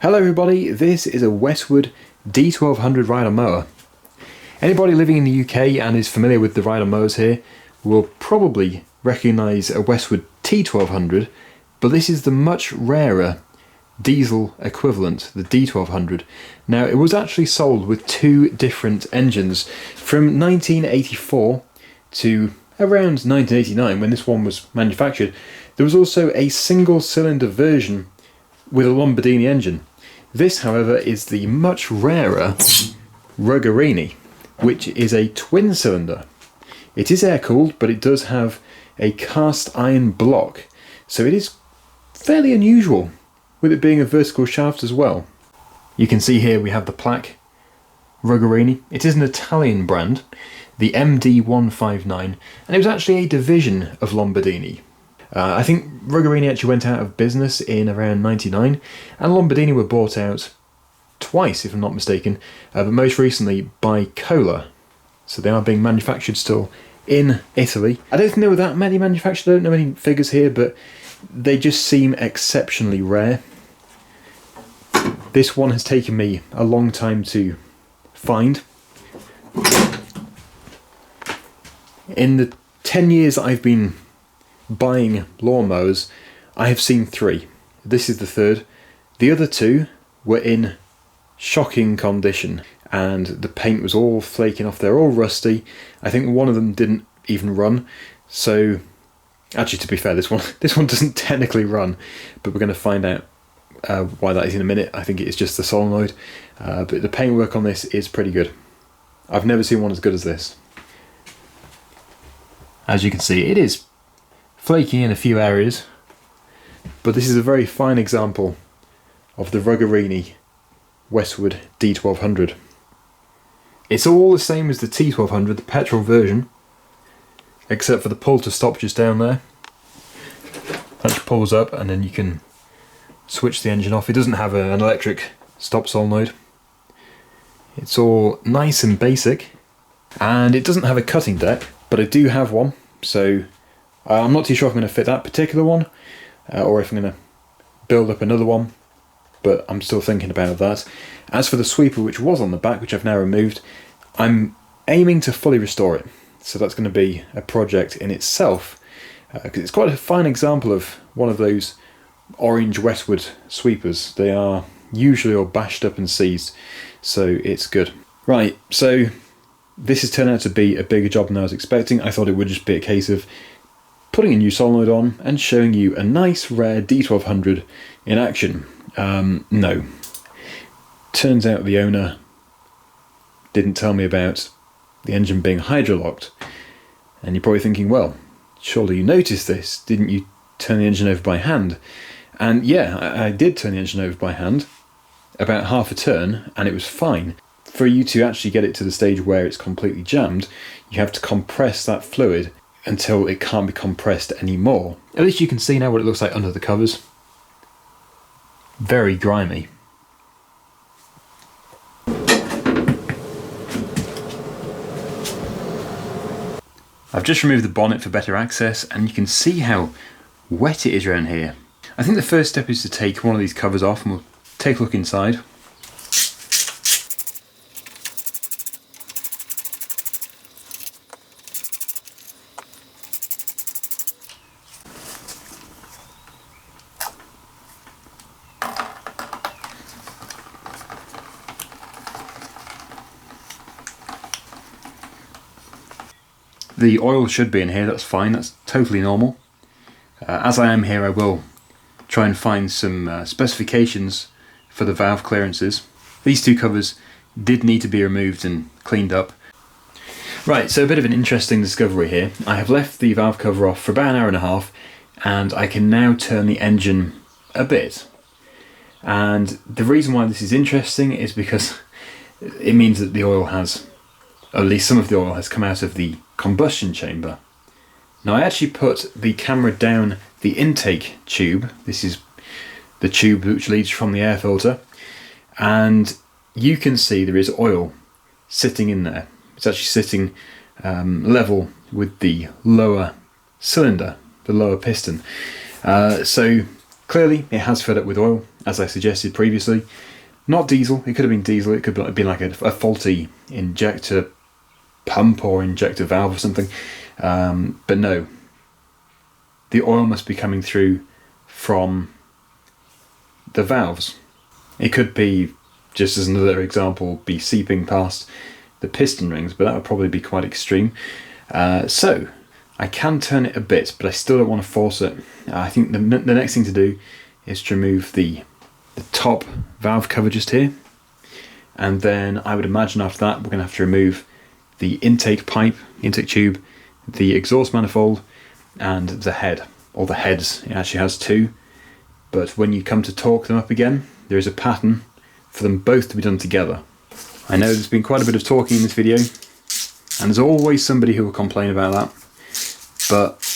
Hello everybody, this is a Westwood D1200 rider mower. Anybody living in the UK and is familiar with the rider mowers here will probably recognise a Westwood T1200, but this is the much rarer diesel equivalent, the D1200. Now it was actually sold with two different engines from 1984 to around 1989 when this one was manufactured. There was also a single cylinder version with a Ruggerini engine. This, however, is the much rarer Ruggerini, which is a twin cylinder. It is air cooled, but it does have a cast iron block, so it is fairly unusual, with it being a vertical shaft as well. You can see here we have the plaque, Ruggerini. It is an Italian brand, the MD159, and it was actually a division of Lombardini. I think Ruggerini actually went out of business in around '99, and Lombardini were bought out twice, if I'm not mistaken, but most recently by Kohler. So they are being manufactured still in Italy. I don't think there were that many manufactured, I don't know any figures here, but they just seem exceptionally rare. This one has taken me a long time to find. In the 10 years that I've been buying lawnmowers, I have seen three. This is the third. The other two were in shocking condition and the paint was all flaking off. They're all rusty. I think one of them didn't even run. So actually, to be fair, this one doesn't technically run, but we're going to find out why that is in a minute. I think it is just the solenoid, but the paintwork on this is pretty good. I've never seen one as good as this. As you can see, it is flaky in a few areas, but this is a very fine example of the Ruggerini Westwood D1200. It's all the same as the T1200, the petrol version, except for the pull to stop just down there. That pulls up and then you can switch the engine off. It doesn't have an electric stop solenoid. It's all nice and basic, and it doesn't have a cutting deck, but I do have one, so I'm not too sure if I'm going to fit that particular one or if I'm going to build up another one, but I'm still thinking about that. As for the sweeper, which was on the back, which I've now removed, I'm aiming to fully restore it, so that's going to be a project in itself, because it's quite a fine example of one of those orange Westwood sweepers. They are usually all bashed up and seized, so it's good. Right, so this has turned out to be a bigger job than I was expecting. I thought it would just be a case of putting a new solenoid on and showing you a nice rare D1200 in action. No. Turns out the owner didn't tell me about the engine being hydrolocked. And you're probably thinking, well, surely you noticed this. Didn't you turn the engine over by hand? And yeah, I did turn the engine over by hand, about half a turn, and it was fine. For you to actually get it to the stage where it's completely jammed, you have to compress that fluid until it can't be compressed anymore. At least you can see now what it looks like under the covers. Very grimy. I've just removed the bonnet for better access, and you can see how wet it is around here. I think the first step is to take one of these covers off, and we'll take a look inside. The oil should be in here, that's fine, that's totally normal. As I am here, I will try and find some specifications for the valve clearances. These two covers did need to be removed and cleaned up. Right, so a bit of an interesting discovery here. I have left the valve cover off for about an hour and a half, and I can now turn the engine a bit. And the reason why this is interesting is because it means that the oil has, at least some of the oil has come out of the combustion chamber. Now I actually put the camera down the intake tube. This is the tube which leads from the air filter, and you can see there is oil sitting in there. It's actually sitting level with the lower cylinder, the lower piston. So Clearly it has filled up with oil, as I suggested previously. Not diesel, it could have been diesel, it could have been like a faulty injector pump or injector valve or something, but no. The oil must be coming through from the valves. It could be, just as another example, be seeping past the piston rings, but that would probably be quite extreme. So I can turn it a bit, but I still don't want to force it. I think the next thing to do is to remove the top valve cover just here, and then I would imagine after that we're going to have to remove the intake pipe, intake tube, the exhaust manifold, and the head, or the heads. It actually has two, but when you come to torque them up again, there is a pattern for them both to be done together. I know there's been quite a bit of talking in this video, and there's always somebody who will complain about that, but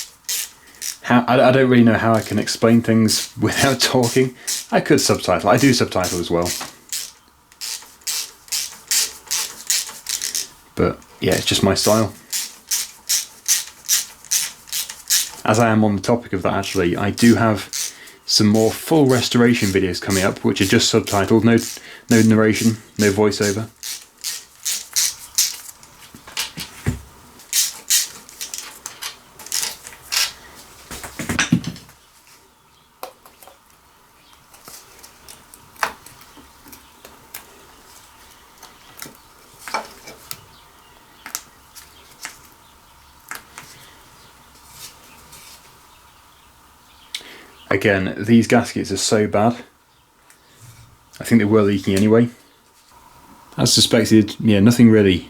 I don't really know how I can explain things without talking. I could subtitle. I do subtitle as well. But yeah, it's just my style. As I am on the topic of that, actually, I do have some more full restoration videos coming up, which are just subtitled, no narration, no voiceover. Again, these gaskets are so bad. I think they were leaking anyway. As suspected, yeah, nothing really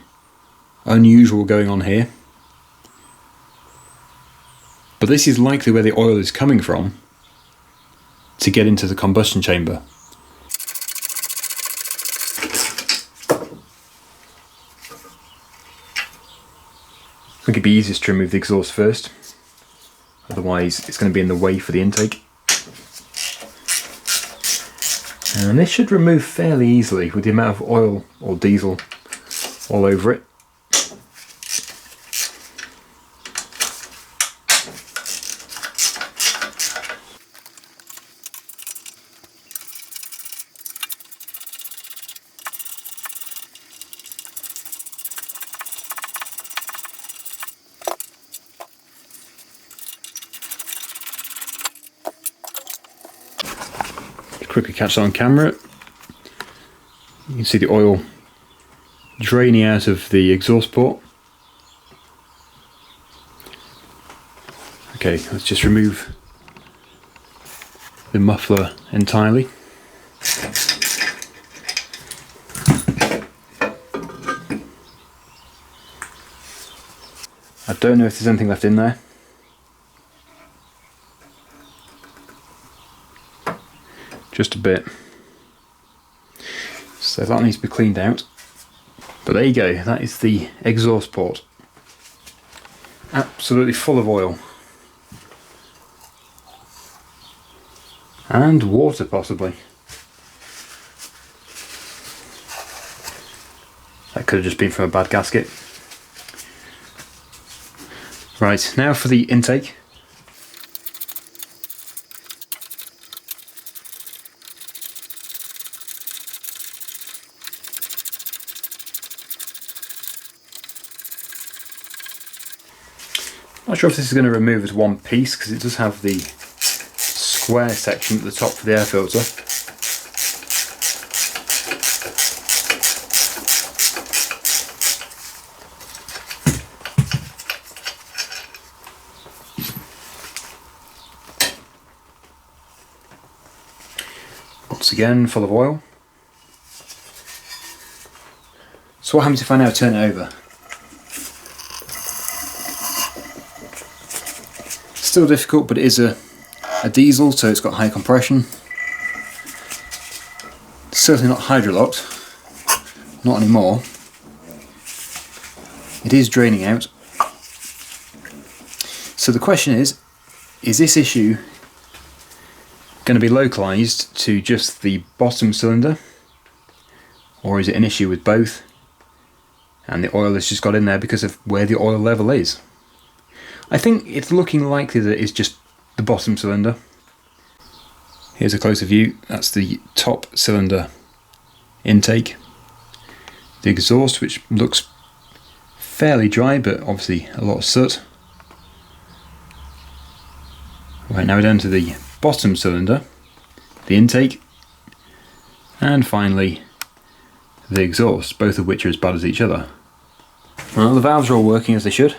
unusual going on here. But this is likely where the oil is coming from to get into the combustion chamber. I think it'd be easiest to remove the exhaust first. Otherwise, it's going to be in the way for the intake. And this should remove fairly easily with the amount of oil or diesel all over it. Quickly catch that on camera. You can see the oil draining out of the exhaust port. Okay, let's just remove the muffler entirely. I don't know if there's anything left in there. Just a bit. So that needs to be cleaned out. But there you go, that is the exhaust port. Absolutely full of oil. And water, possibly. That could have just been from a bad gasket. Right, now for the intake. Not sure if this is going to remove as one piece because it does have the square section at the top for the air filter. Once again, full of oil. So what happens if I now turn it over? Still difficult, but it is a diesel, so it's got high compression. Certainly not hydrolocked, not anymore. It is draining out. So the question is this issue going to be localised to just the bottom cylinder, or is it an issue with both and the oil has just got in there because of where the oil level is? I think it's looking likely that it's just the bottom cylinder. Here's a closer view. That's the top cylinder intake. The exhaust, which looks fairly dry, but obviously a lot of soot. Right, now we're down to the bottom cylinder, the intake, and finally the exhaust, both of which are as bad as each other. Well, the valves are all working as they should.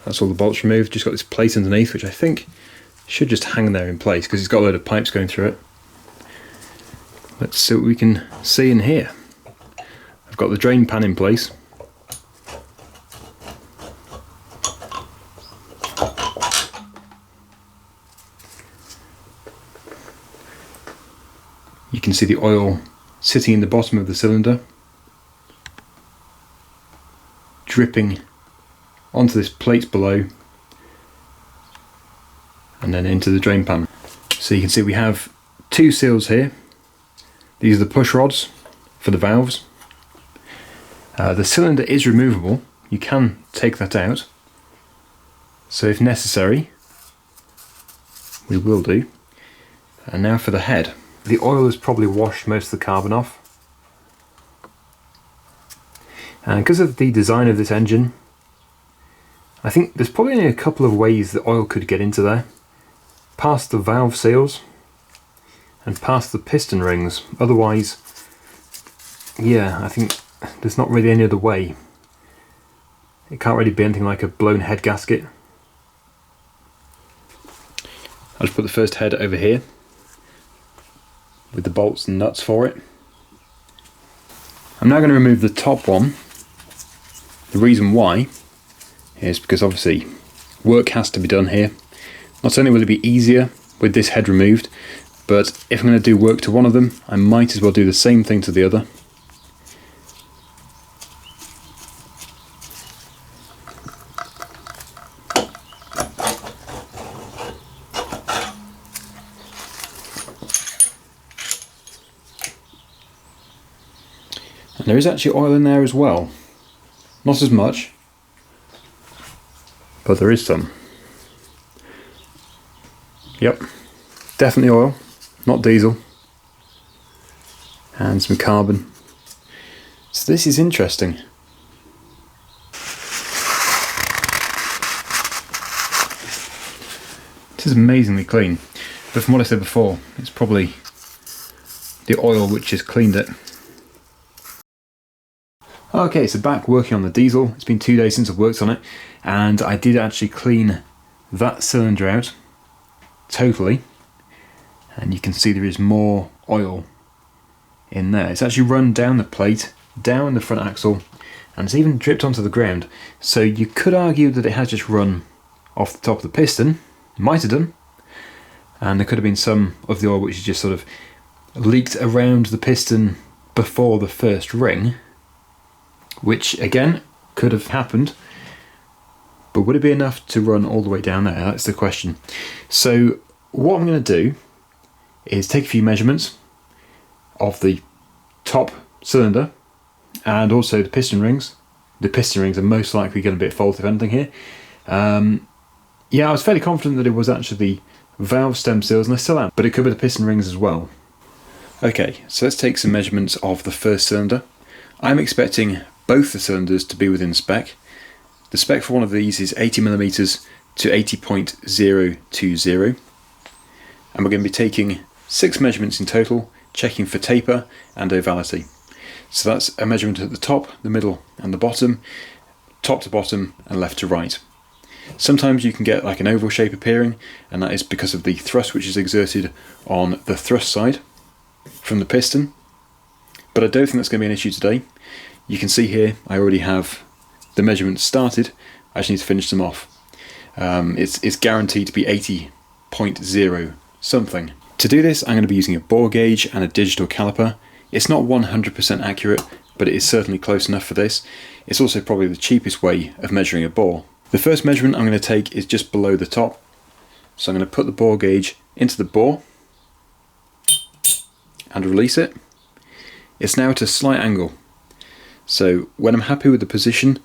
That's all the bolts removed, just got this plate underneath, which I think should just hang there in place because it's got a load of pipes going through it. Let's see what we can see in here. I've got the drain pan in place. You can see the oil sitting in the bottom of the cylinder, dripping onto this plate below and then into the drain pan. So you can see we have two seals here. These are the push rods for the valves. The cylinder is removable, you can take that out, so if necessary we will do. And now for the head. The oil has probably washed most of the carbon off, and because of the design of this engine, I think there's probably only a couple of ways that oil could get into there. Past the valve seals and past the piston rings. Otherwise, yeah, I think there's not really any other way. It can't really be anything like a blown head gasket. I'll just put the first head over here with the bolts and nuts for it. I'm now going to remove the top one. The reason why is because obviously work has to be done here. Not only will it be easier with this head removed, but if I'm going to do work to one of them, I might as well do the same thing to the other. And there is actually oil in there as well. Not as much, but there is some. Yep, definitely oil, not diesel. And some carbon. So this is interesting. This is amazingly clean, but from what I said before, it's probably the oil which has cleaned it. Okay, so back working on the diesel. It's been 2 days since I've worked on it, and I did actually clean that cylinder out totally, and you can see there is more oil in there. It's actually run down the plate, down the front axle, and it's even dripped onto the ground. So you could argue that it has just run off the top of the piston, might have done, and there could have been some of the oil which has just sort of leaked around the piston before the first ring, which again could have happened, but would it be enough to run all the way down there? That's the question. So what I'm going to do is take a few measurements of the top cylinder and also the piston rings. The piston rings are most likely going to be at fault if anything here. Yeah, I was fairly confident that it was actually the valve stem seals, and they still am, but it could be the piston rings as well. Okay, so let's take some measurements of the first cylinder. I'm expecting both the cylinders to be within spec. The spec for one of these is 80mm to 80.020, and we're going to be taking 6 measurements in total, checking for taper and ovality. So that's a measurement at the top, the middle and the bottom, top to bottom and left to right. Sometimes you can get like an oval shape appearing, and that is because of the thrust which is exerted on the thrust side from the piston, but I don't think that's going to be an issue today. You can see here I already have the measurements started. I just need to finish them off. It's guaranteed to be 80.0 something. To do this I'm going to be using a bore gauge and a digital caliper. It's not 100% accurate, but it is certainly close enough for this. It's also probably the cheapest way of measuring a bore. The first measurement I'm going to take is just below the top. So I'm going to put the bore gauge into the bore and release it. It's now at a slight angle. So when I'm happy with the position,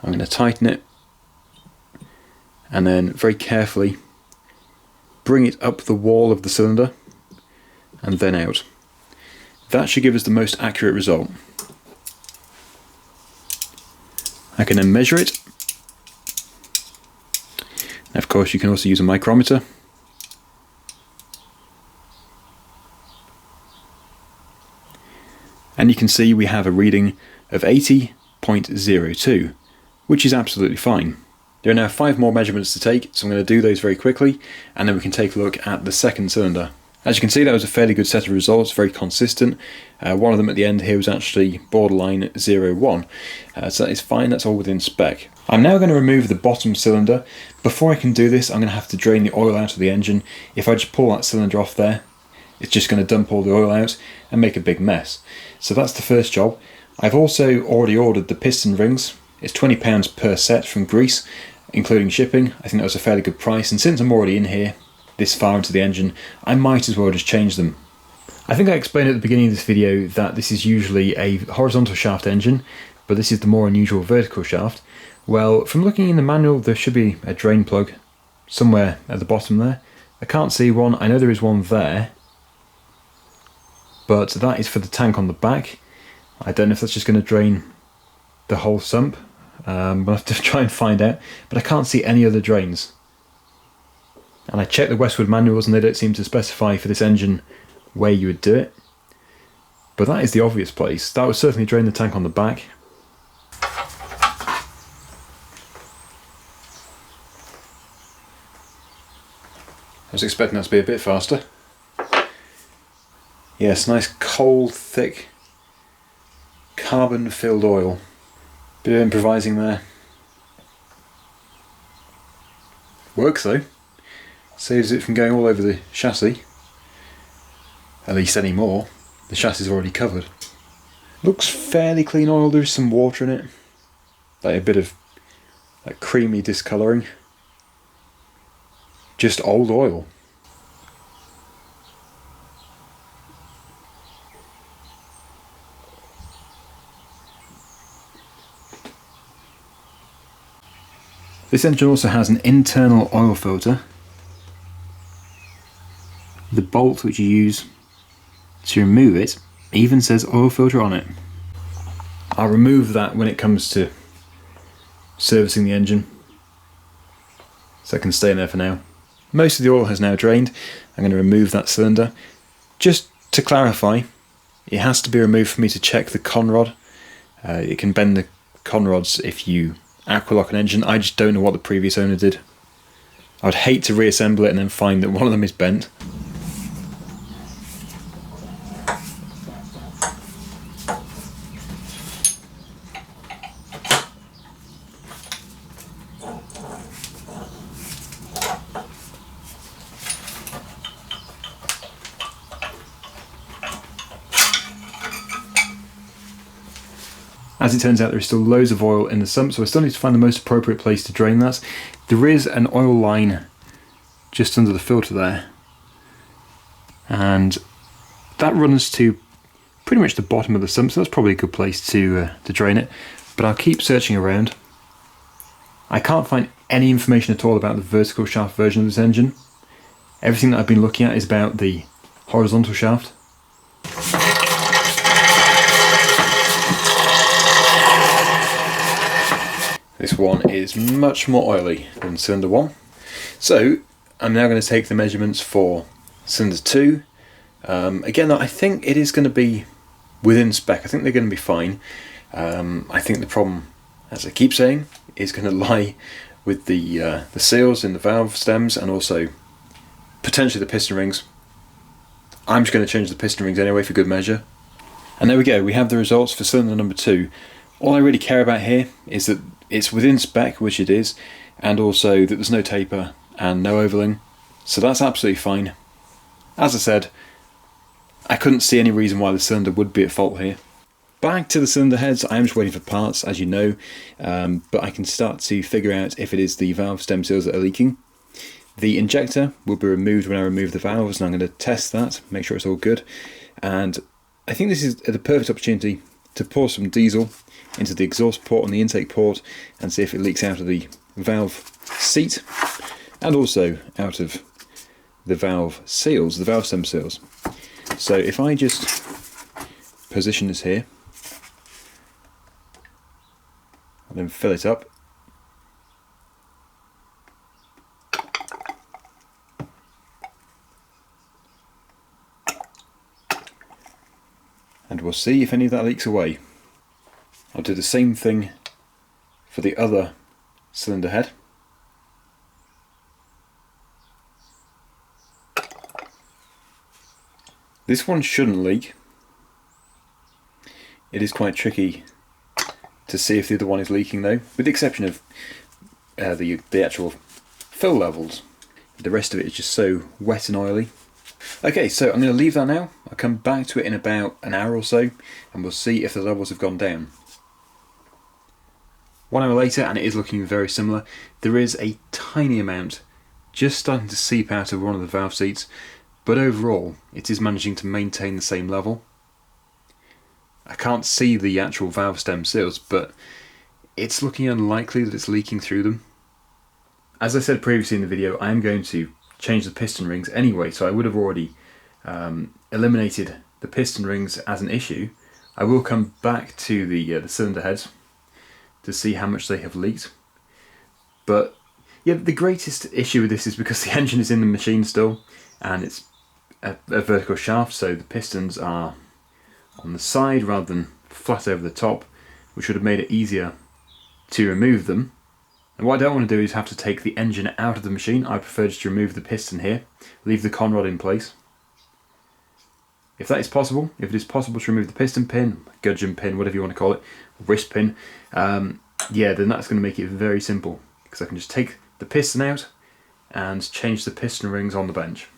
I'm going to tighten it and then very carefully bring it up the wall of the cylinder and then out. That should give us the most accurate result. I can then measure it. Of course, you can also use a micrometer. And you can see we have a reading of 80.02, which is absolutely fine. There are now 5 more measurements to take, so I'm going to do those very quickly, and then we can take a look at the second cylinder. As you can see, that was a fairly good set of results, very consistent. One of them at the end here was actually borderline 0.1, so that is fine, that's all within spec. I'm now going to remove the bottom cylinder. Before I can do this, I'm going to have to drain the oil out of the engine. If I just pull that cylinder off there, it's just going to dump all the oil out and make a big mess. So that's the first job. I've also already ordered the piston rings. It's £20 per set from Greece, including shipping. I think that was a fairly good price, and since I'm already in here, this far into the engine, I might as well just change them. I think I explained at the beginning of this video that this is usually a horizontal shaft engine, but this is the more unusual vertical shaft. Well, from looking in the manual, there should be a drain plug somewhere at the bottom there. I can't see one. I know there is one there, but that is for the tank on the back. I don't know if that's just going to drain the whole sump. We'll have to try and find out, but I can't see any other drains. And I checked the Westwood manuals and they don't seem to specify for this engine where you would do it. But that is the obvious place. That would certainly drain the tank on the back. I was expecting that to be a bit faster. Yes, nice cold, thick, carbon-filled oil. Bit of improvising there. Works though. Saves it from going all over the chassis. At least any more. The chassis is already covered. Looks fairly clean oil. There's some water in it. Like a bit of like creamy discolouring. Just old oil. This engine also has an internal oil filter. The bolt which you use to remove it even says oil filter on it. I'll remove that when it comes to servicing the engine, so it can stay in there for now. Most of the oil has now drained. I'm going to remove that cylinder. Just to clarify, it has to be removed for me to check the conrod. It can bend the conrods if you aqualock an engine. I just don't know what the previous owner did. I would hate to reassemble it and then find that one of them is bent. As it turns out, there is still loads of oil in the sump, so I still need to find the most appropriate place to drain that. There is an oil line just under the filter there, and that runs to pretty much the bottom of the sump, so that's probably a good place to drain it. But I'll keep searching around. I can't find any information at all about the vertical shaft version of this engine. Everything that I've been looking at is about the horizontal shaft. This one is much more oily than cylinder 1. So I'm now going to take the measurements for cylinder 2. Again, I think it is going to be within spec. I think they're going to be fine. I think the problem, as I keep saying, is going to lie with the seals in the valve stems and also potentially the piston rings. I'm just going to change the piston rings anyway for good measure. And there we go, we have the results for cylinder number 2. All I really care about here is that it's within spec, which it is, and also that there's no taper and no overling, so that's absolutely fine. As I said, I couldn't see any reason why the cylinder would be at fault here. Back to the cylinder heads, I am just waiting for parts, as you know, but I can start to figure out if it is the valve stem seals that are leaking. The injector will be removed when I remove the valves, and I'm going to test that, make sure it's all good. And I think this is the perfect opportunity to pour some diesel into the exhaust port and the intake port and see if it leaks out of the valve seat and also out of the valve seals, the valve stem seals. So if I just position this here and then fill it up, and we'll see if any of that leaks away. I'll do the same thing for the other cylinder head. This one shouldn't leak. It is quite tricky to see if the other one is leaking though, with the exception of the actual fill levels. The rest of it is just so wet and oily. Okay, so I'm going to leave that now. I'll come back to it in about an hour or so and we'll see if the levels have gone down. 1 hour later, and it is looking very similar. There is a tiny amount just starting to seep out of one of the valve seats, but overall it is managing to maintain the same level. I can't see the actual valve stem seals, but it's looking unlikely that it's leaking through them. As I said previously in the video, I am going to change the piston rings anyway, so I would have already eliminated the piston rings as an issue. I will come back to the cylinder heads to see how much they have leaked. But yeah, the greatest issue with this is because the engine is in the machine still, and it's a vertical shaft, so the pistons are on the side rather than flat over the top, which would have made it easier to remove them. And what I don't want to do is have to take the engine out of the machine. I prefer just to remove the piston here, leave the conrod in place. If that is possible, if it is possible to remove the piston pin, gudgeon pin, whatever you want to call it, wrist pin, yeah, then that's going to make it very simple, because I can just take the piston out and change the piston rings on the bench.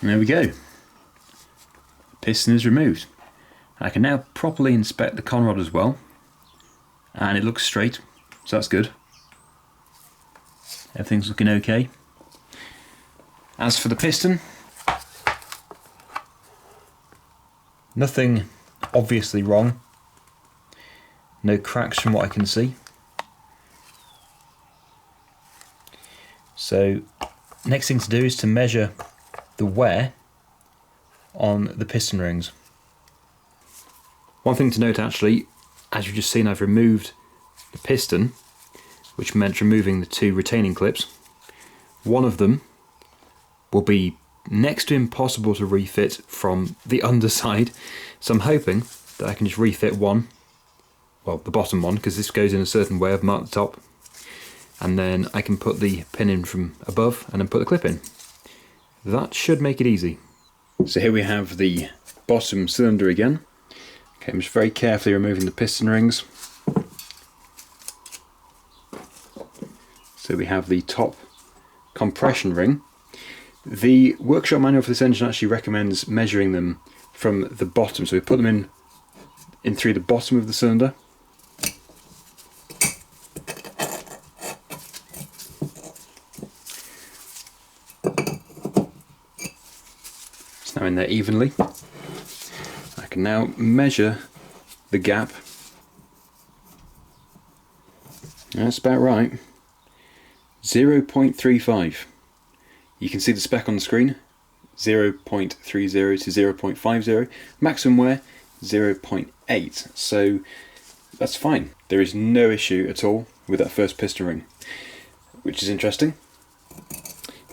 And there we go. The piston is removed. I can now properly inspect the conrod as well, and it looks straight, so that's good. Everything's looking okay. As for the piston, nothing obviously wrong. No cracks from what I can see. So next thing to do is to measure the wear on the piston rings. One thing to note actually, as you've just seen, I've removed the piston, which meant removing the 2 retaining clips. One of them will be next to impossible to refit from the underside, so I'm hoping that I can just refit one, well, the bottom one, because this goes in a certain way. I've marked the top, and then I can put the pin in from above and then put the clip in. That should make it easy. So here we have the bottom cylinder again. Okay, I'm just very carefully removing the piston rings. So we have the top compression ring. The workshop manual for this engine actually recommends measuring them from the bottom. So we put them in through the bottom of the cylinder, are in there evenly. I can now measure the gap. That's about right. 0.35. You can see the spec on the screen. 0.30 to 0.50. Maximum wear 0.8. So that's fine. There is no issue at all with that first piston ring, which is interesting.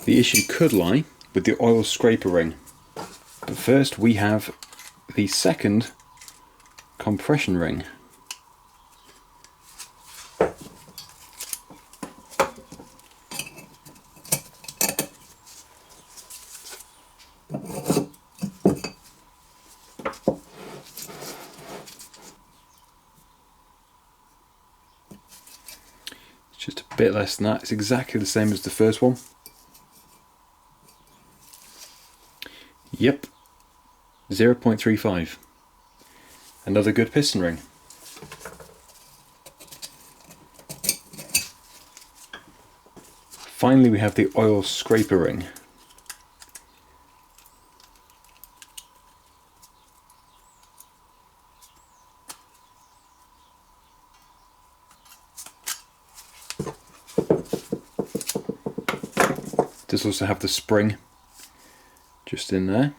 The issue could lie with the oil scraper ring. But first we have the second compression ring. It's just a bit less than that. It's exactly the same as the first one. Yep, 0.35. Another good piston ring. Finally we have the oil scraper ring. Does also have the spring just in there.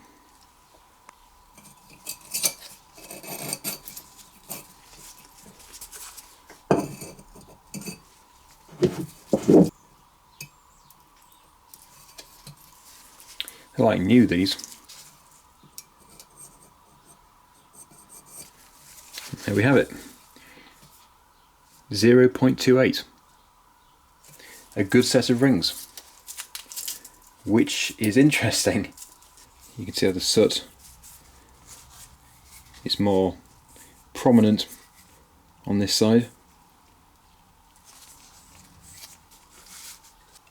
They're like new, these. There we have it. 0.28. A good set of rings, which is interesting. You can see how the soot is more prominent on this side.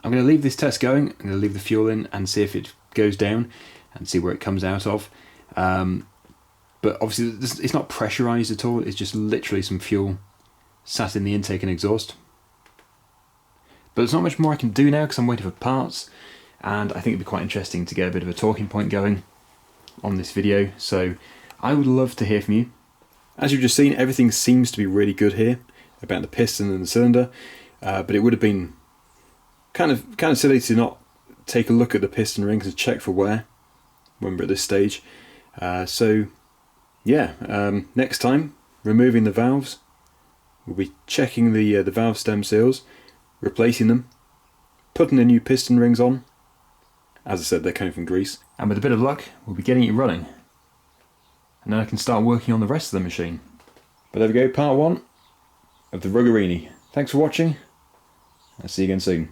I'm going to leave this test going. I'm going to leave the fuel in and see if it goes down and see where it comes out of. But obviously it's not pressurized at all. It's just literally some fuel sat in the intake and exhaust. But there's not much more I can do now because I'm waiting for parts, and I think it'd be quite interesting to get a bit of a talking point going on this video. So I would love to hear from you. As you've just seen, everything seems to be really good here about the piston and the cylinder, but it would have been kind of silly to not take a look at the piston rings and check for wear when we're at this stage. So yeah, next time, removing the valves, we'll be checking the valve stem seals, replacing them, putting the new piston rings on. As I said, they're coming from Greece, and with a bit of luck we'll be getting it running, and then I can start working on the rest of the machine. But there we go, part 1 of the Ruggerini. Thanks for watching. I'll see you again soon.